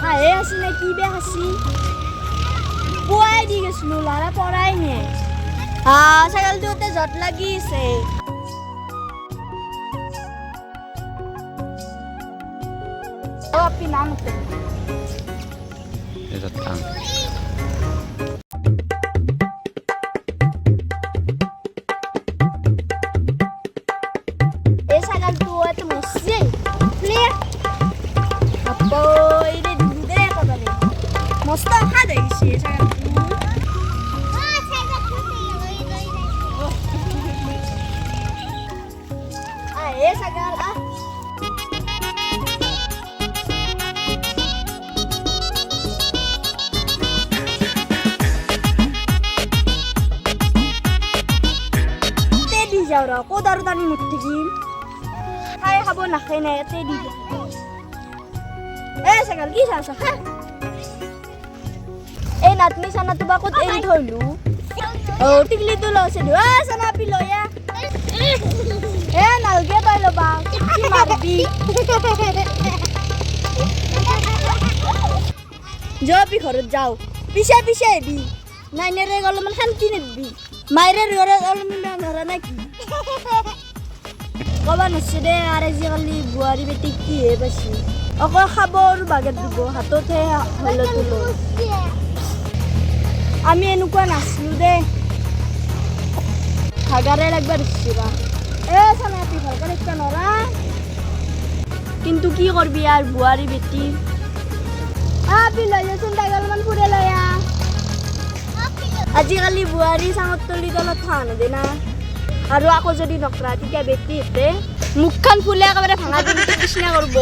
হাঁহে হাসি নে কি বে হাসি পুৱাই দি গৈছিলো ল'ৰা পৰাই নে ছাগলটোতে জট লাগিছে আপনি নাম এই ছাগলটো এত মস্তি মস্ত খা দেখিছে ছাগলটো আহে ছাগল দি যাও ৰ ক'ত আৰু টানি মুঠ থাকিম খাই খাব নাখায় নাই ইয়াতে দি এ ছাগল কি চাইছ খা এই নাতনি চানাটো বা ক'ত এৰি থৈলো টিকলিটো লৈছে দিও চানা পিলয়া নালগে তই ল'বা কি মাৰবি যাবি ঘৰত যাও পিছে পিছে আহিবি নাইনেৰে অলপমান শান্তি নিদিবি মায়েৰে ঘৰত অলপমান ধৰা নাই কি ক'বা নছে দে আৰু আজিকালি বোৱাৰী বেটি কিহে পাইছে অকল খাব আৰু বাগেত দিব হাততহে হলটো লৈ আমি এনেকুৱা নাছিলোঁ দে ভাগাৰে লাগবা দিছিবা চানা তুই ভালকে দেখবা নৰা কিন্তু কি কৰবি আৰু বোৱাৰী বেটি আপি লৈ যাচোন তাইক অলপমান ফুৰে লৈ আজিকালি বোৱাৰী চাঙত তলি তলত থোৱা নেদে না আৰু আকৌ যদি নকৰা তেতিয়া বেটিহঁতে মুখখন ফুলে একেবাৰে ভাঙা দিনটো কৃষ্ণা কৰিব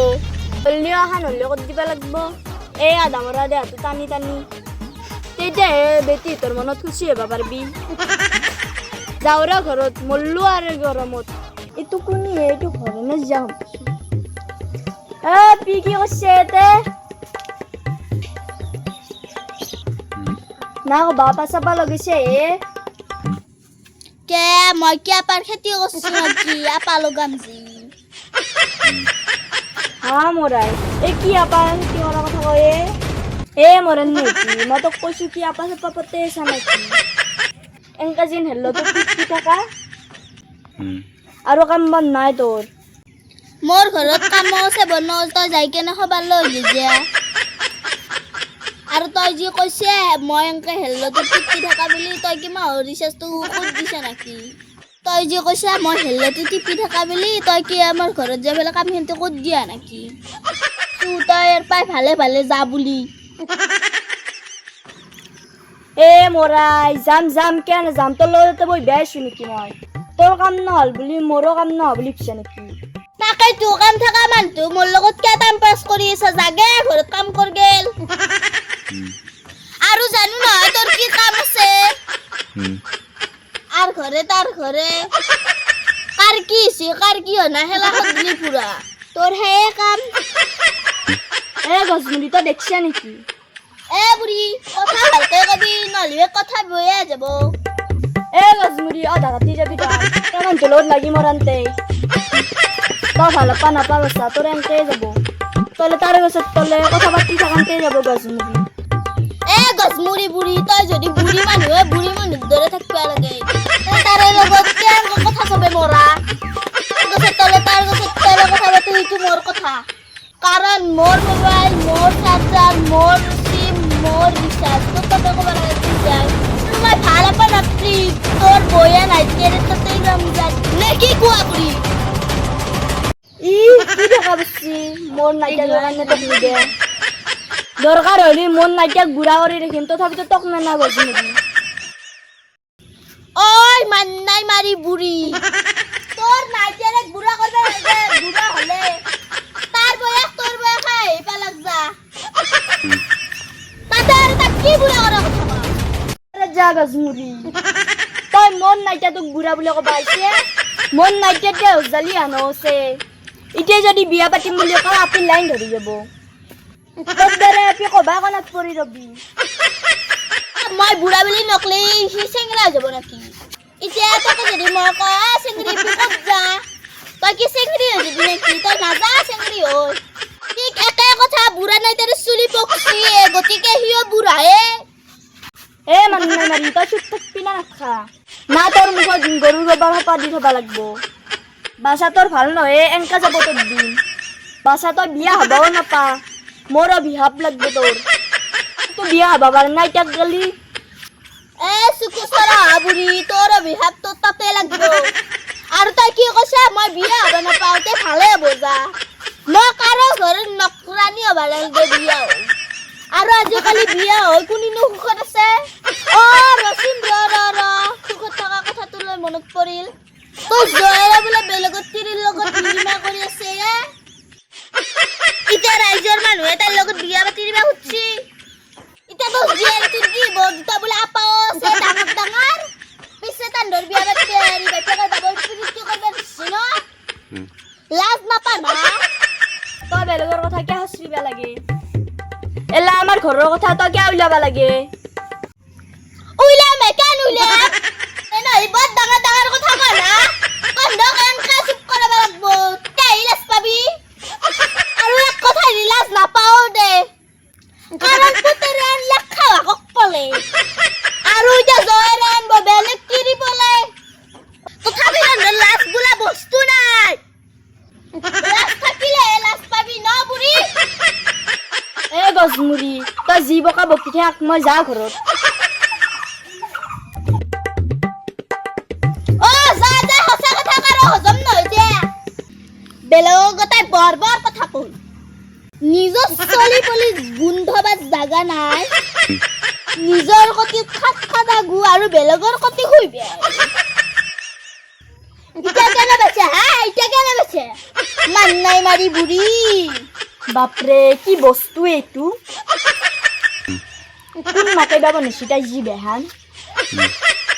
হলেও এখন হ'লেও কৰি দিব লাগিব এই আধা মৰা দেহাটো টানি টানি তেতিয়াহে বেটিহঁতৰ মনত খুচি হ'ব পাৰিবি যাওঁৰা ঘৰত মৰলো আৰু গৰমত এইটো কোনিহে এইটো ঘৰে নাযাওঁ পি কি কৰিছে এতে না বাপা চাপা লগাইছে কে মই কি আপাৰ খেতি কৰিছো নাকি আপা লগাম যি মৰাই এই কি আপা খেতি কৰা কথা কয় মৰেন নেকি মই তোক কৈছো কি আপা চাপা পতে আছা নেকি এনেকা যেন হেল্লটো পিটি থাকা আৰু কাম বন নাই তোৰ মোৰ ঘৰত কাম আছে বনোৱা তই যাই কেনে খবৰ লৈ যা আৰু তই যি কৈছে মই এনেকে হেল্লটো টিপি থাকা বুলি তই কি মাহৰ ৰিচাৰ্জটো ক'ত দিছা নেকি তই যি কৈছা মই হেল্লটো টিপি থাকা বুলি তই কি আমাৰ ঘৰত যাই পেলাই কামখিনিটো ক'ত দিয়া নেকি তই ইয়াৰ পাই ভালে ভালে যা বুলি মৰাই যাম কেনে যাম তোৰ লগতে বহি বেয়া আছো নেকি মই তোৰ কাম নহ'ল বুলি মোৰো কাম নহ'ল বুলি ভাবিছা নেকি তাকেইতো কাম থকা মানুহটো মোৰ লগত কিয় টাইম পাছ কৰি আছা জাগে ঘৰত কাম কৰ গেল আৰু জানো নহয় তোৰ কি কাম আছে আর ঘরে তার ঘরে কার কি সে কার কি না হেলা হদলি পুরা তোর হে কাম গজমুলি তো দেখছ নাকি বুড়ি কথা ভালকে কবি নলিবে কথা বয়ে যাব গজমুলি আধা রাতি যাবি কেমন তোলত লাগি মরানতে তই ভাল পা নাপা বসা তোর এনকে যাব তলে তার গছত তলে কথা পাতি থাকানতে যাব গজমুলি গজমুলি বুড়ি তই যদি বুড়ি মানুহ দরে থাকবা লাগে তারে লগত কেন কথা কবে মরা গছত তলে তার গছত তলে কথা পাতি ইটো মোর কথা কারণ মোর মোবাইল মোর চার্জার মোর সিম মোর রিচার্জ তো তবে কবার লাগি যায় তোমার ভালো পা নাপি তোর বয়া নাই কেরে তো তুই নাম যা নাকি কুয়া বুড়ি কি দেখা বসছি মোর নাইটা জগানে তো দে দরকার হলি মন নাইটা গুড়া করে রেখেন তথাপি তো তক না গজমুলি ওই মান্নাই মারি বুড়ি তোর নাইটারে গুড়া করবে লাগে গুড়া হলে তার বয়স তোর বয়স খাই পালাক যা তাদের তা কি গুড়া করা কথা যা গজমুলি তুই মন নাইটা তোক বুঢ়া বুলি ক'ব আহিছে মন নাইটা এতিয়া উজালি আনো আছে এতিয়া যদি বিয়া পাতিম বুলি কওঁ আপি লাইন ধৰি যাব তোৰ দৰে আপি ক'বা কণাত পৰি ৰবি মই বুঢ়া বুলি নকলে সি চেংৰা হৈ যাব নেকি এতিয়া তোকে যদি মই কওঁ চেংৰি ক'ত যা তই কি চেংৰি হৈ যাবি নেকি তই নাযা চেংৰি হৈ ঠিক একে কথা বুঢ়া নাই তাৰ চুলি পকছি গতিকে সিও বুঢ়ায়ে এ মানুহ নাই মাৰি তই চুপ থাকবি না নাখা না তোৰ মুখত গৰু ৰবা ভাপা দি থবা লাগব বাছা তোৰ ভাল নহয় এনেকা যাব তোৰ দিন বাছা তই বিয়া হবাও নাপা মোৰো বিহাপ লাগব তোৰ তো বিয়া হবা পাৰ নাই তাক গলি এ সুকুসরা বুড়ি তোর বিহাব তো তাতে লাগবো আর তাই কি কইছে মই বিয়া হবে না পাওতে ভালে বোঝা মই কারো ঘরে নকরানি হবা লাগবে বিয়া আর আজিকালি বিয়া হয় কোনিনো সুখত আছে ও রসিম র সুখত থাকা কথা তোলৈ মনত পৰিল তো জয়রা বলে বেলেগত তিৰিৰ লগত বিয়া কৰি আছে ইটা ৰাইজৰ মানুহে তাৰ লগত বিয়া পাতিবা খুজি ইটা তো জিয়াৰ কি বগতা বলে আপাও সে ডাঙৰ ডাঙৰ পিছে তান্দৰ বিয়া পাতি হেৰি বেটাকে ডাবল পিৰিতি কৰিব দিছে ন লাজ নাপানা তই বেলেগৰ কথা কিয় হচৰিবা লাগে এলা আমাৰ ঘৰৰ কথা তই কিয় উলাবা লাগে উইলা মেকান উইলা এনা ইবাদ ডাঙৰ ডাঙৰ কথা কলা কন্দ কানকা চুপ কৰিব লাগব তাই লাজ পাবি আৰু এক কথা লাজ নাপাও দে কাৰণ পুতৰেন লেখা কক পলে আৰু এতিয়া জয়ৰান বেলেগ কিৰি পলে তথাপি লাজ বোলা বস্তু নাই লাজ থাকিলে লাজ পাবি ন বুঢ়ী এ গজমুৰি তই যি বকা বকি থাক মই যাওঁ ঘৰত ও যা যা সঁচা কথা কাৰো হজম নহয় দে বেলেগৰ গতাই বৰ কথা কই নিজৰ চলি পলি গোন্ধবা জাগা নাই নিজৰ কতি খাত গু আৰু বেলেগৰ কতি খুইবে ইটা কেনে বেছে ইটা কেনে বেছে মান নাই মাৰি বুঢ়ী বাপৰে কি বস্তু এইটো কোন মাকে বাবা নিচিতাই যি বেহান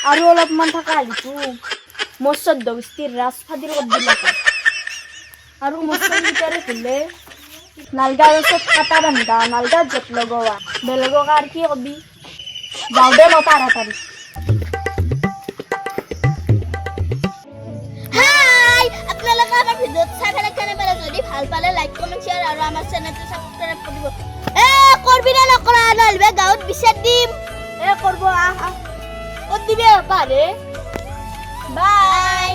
আৰু অলপমান থকা আহিছো মোৰ চৈধ্য গোষ্ঠীৰ ৰাজ ফাদিল কবিলাক আৰু মুছলিমটাৰে ফুলে নালগা গছত কাটা বান্ধা নালগা জত লগোৱা বেলেগক আৰু কি কবি যাওঁ দে মই তাড়াতাড়ি হাই আপোনালোকে আমাৰ ভিডিঅ'ত চাই পেলাই কেনেবাৰে যদি ভাল পালে লাইক কমেন্ট শ্বেয়াৰ আৰু আমাৰ চেনেলটো সাবস্ক্ৰাইব কৰিব কৰবি না নকৰা নহ'লে গাঁৱত বিচাৰ দিম এ কৰব আহ ক'ত দিবি পাৰে বাই